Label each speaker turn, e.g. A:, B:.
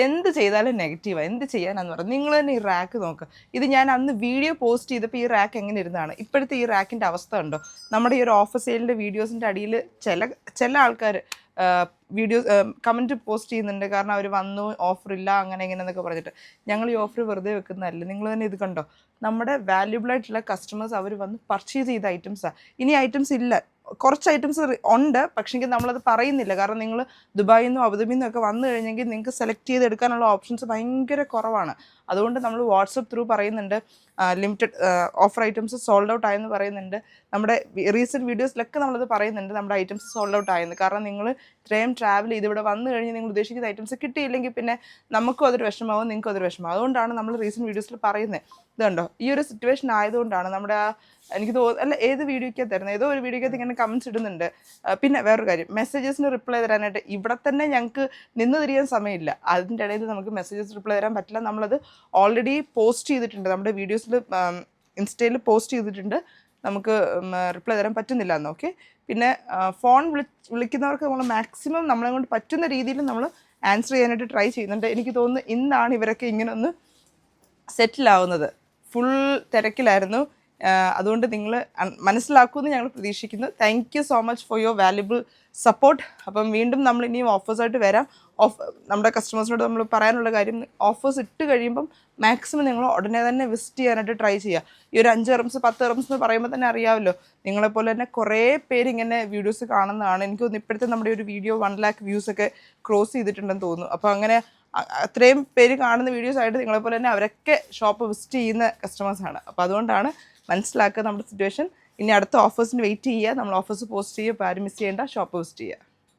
A: എന്ത് ചെയ്താലും നെഗറ്റീവാണ്. എന്ത് ചെയ്യാനാന്ന് പറഞ്ഞാൽ നിങ്ങൾ തന്നെ ഈ റാക്ക് നോക്കുക. ഇത് ഞാൻ അന്ന് വീഡിയോ പോസ്റ്റ് ചെയ്തപ്പോൾ ഈ റാക്ക് എങ്ങനെ ഇരുന്നതാണ്. ഇപ്പോഴത്തെ ഈ റാക്കിൻ്റെ അവസ്ഥ ഉണ്ടോ? നമ്മുടെ ഈ ഒരു ഓഫർ സെയിലിൻ്റെ വീഡിയോസിൻ്റെ അടിയിൽ ചില ആൾക്കാർ കമൻറ്റ് പോസ്റ്റ് ചെയ്യുന്നുണ്ട്. കാരണം അവർ വന്നു ഓഫർ ഇല്ല അങ്ങനെ ഇങ്ങനെ എന്നൊക്കെ പറഞ്ഞിട്ട്. ഞങ്ങൾ ഈ ഓഫർ വെറുതെ വെക്കുന്നതല്ല. നിങ്ങൾ തന്നെ ഇത് കണ്ടോ, നമ്മുടെ വാല്യുബിൾ ആയിട്ടുള്ള കസ്റ്റമേഴ്സ് അവർ വന്ന് പർച്ചേസ് ചെയ്ത ഐറ്റംസാണ്. ഇനി ഐറ്റംസ് ഇല്ല, കുറച്ച് ഐറ്റംസ് ഉണ്ട്, പക്ഷേങ്കിൽ നമ്മളത് പറയുന്നില്ല. കാരണം നിങ്ങൾ ദുബായിൽ നിന്നും അബുദാബിയിൽ നിന്നൊക്കെ വന്നു കഴിഞ്ഞെങ്കിൽ നിങ്ങൾക്ക് സെലക്ട് ചെയ്തെടുക്കാനുള്ള ഓപ്ഷൻസ് ഭയങ്കര കുറവാണ്. അതുകൊണ്ട് നമ്മൾ വാട്സപ്പ് ത്രൂ പറയുന്നുണ്ട് limited offer items sold out ആയെന്ന് പറയുന്നുണ്ട്. നമ്മുടെ റീസെൻറ്റ് വീഡിയോസിലൊക്കെ നമ്മളത് പറയുന്നുണ്ട് നമ്മുടെ ഐറ്റംസ് സോൾഡ് ഔട്ട് ആയെന്ന്. കാരണം നിങ്ങൾ ഇത്രയും ട്രാവൽ ചെയ്ത് ഇവിടെ വന്നു കഴിഞ്ഞ് നിങ്ങൾ ഉദ്ദേശിക്കുന്ന ഐറ്റംസ് കിട്ടിയില്ലെങ്കിൽ പിന്നെ നമുക്കും അതൊരു വിഷമാവും, നിങ്ങൾക്കും അതൊരു വിഷമാവും. അതുകൊണ്ടാണ് നമ്മൾ റീസെൻറ്റ് വീഡിയോസിൽ പറയുന്നത്. ഇതുണ്ടോ, ഈ ഒരു സിറ്റുവേഷൻ ആയതുകൊണ്ടാണ് നമ്മുടെ എനിക്ക് അല്ല ഏത് വീഡിയോയ്ക്കകത്ത് തരുന്നത്, ഏതോ ഒരു വീഡിയോയ്ക്കകത്ത് ഇങ്ങനെ കമൻറ്റ്സ് ഇടുന്നുണ്ട്. പിന്നെ വേറൊരു കാര്യം, മെസ്സേജസിന് റിപ്ലൈ തരാനായിട്ട് ഇവിടെ തന്നെ ഞങ്ങൾക്ക് നിന്ന് തിരിയാൻ സമയമില്ല. അതിൻ്റെ ഇടയിൽ നമുക്ക് മെസ്സേജസ് റിപ്ലൈ തരാൻ പറ്റില്ല. നമ്മളത് ഓൾറെഡി പോസ്റ്റ് ചെയ്തിട്ടുണ്ട്, നമ്മുടെ വീഡിയോസിൽ ഇൻസ്റ്റയിൽ പോസ്റ്റ് ചെയ്തിട്ടുണ്ട്. നമുക്ക് റിപ്ലൈ തരാൻ പറ്റുന്നില്ല എന്ന്. ഓക്കെ, പിന്നെ ഫോൺ വിളിക്കുന്നവർക്ക് നമ്മൾ മാക്സിമം നമ്മളെ കൊണ്ട് പറ്റുന്ന രീതിയിൽ നമ്മൾ ആൻസർ ചെയ്യാനായിട്ട് ട്രൈ ചെയ്യുന്നുണ്ട്. എനിക്ക് തോന്നുന്നു ഇന്നാണ് ഇവരൊക്കെ ഇങ്ങനെ ഒന്ന് സെറ്റിലാവുന്നത്. ഫുൾ തിരക്കിലായിരുന്നു. അതുകൊണ്ട് നിങ്ങൾ മനസ്സിലാക്കുമെന്ന് ഞങ്ങൾ പ്രതീക്ഷിക്കുന്നു. Thank you so much for your valuable support. അപ്പം വീണ്ടും നമ്മൾ ഇനിയും ഓഫേഴ്സായിട്ട് വരാം. നമ്മുടെ കസ്റ്റമേഴ്സിനോട് നമ്മൾ പറയാനുള്ള കാര്യം, ഓഫേഴ്സ് ഇട്ട് കഴിയുമ്പം മാക്സിമം നിങ്ങൾ ഉടനെ തന്നെ വിസിറ്റ് ചെയ്യാനായിട്ട് ട്രൈ ചെയ്യുക. ഈ ഒരു 5 dirhams 10 dirhams എന്ന് പറയുമ്പോൾ തന്നെ അറിയാമല്ലോ, നിങ്ങളെപ്പോലെ തന്നെ കുറേ പേര് ഇങ്ങനെ വീഡിയോസ് കാണുന്നതാണ്. എനിക്ക് തോന്നുന്നു ഇപ്പോഴത്തെ നമ്മുടെ ഒരു വീഡിയോ 1 lakh വ്യൂസൊക്കെ ക്രോസ് ചെയ്തിട്ടുണ്ടെന്ന് തോന്നുന്നു. അപ്പോൾ അങ്ങനെ അത്രയും പേര് കാണുന്ന വീഡിയോസ് ആയിട്ട് നിങ്ങളെപ്പോലെ തന്നെ അവരൊക്കെ ഷോപ്പ് വിസിറ്റ് ചെയ്യുന്ന കസ്റ്റമേഴ്സാണ്. അപ്പോൾ അതുകൊണ്ടാണ് മനസ്സിലാക്കുക നമ്മുടെ സിറ്റുവേഷൻ. ഇനി അടുത്ത ഓഫേഴ്സിന് വെയിറ്റ് ചെയ്യുക. നമ്മൾ ഓഫേഴ്സ് പോസ്റ്റ് ചെയ്യുക. അപ്പോൾ ആരും മിസ് ചെയ്യേണ്ട, ഷോപ്പ് വിസിറ്റ് ചെയ്യുക.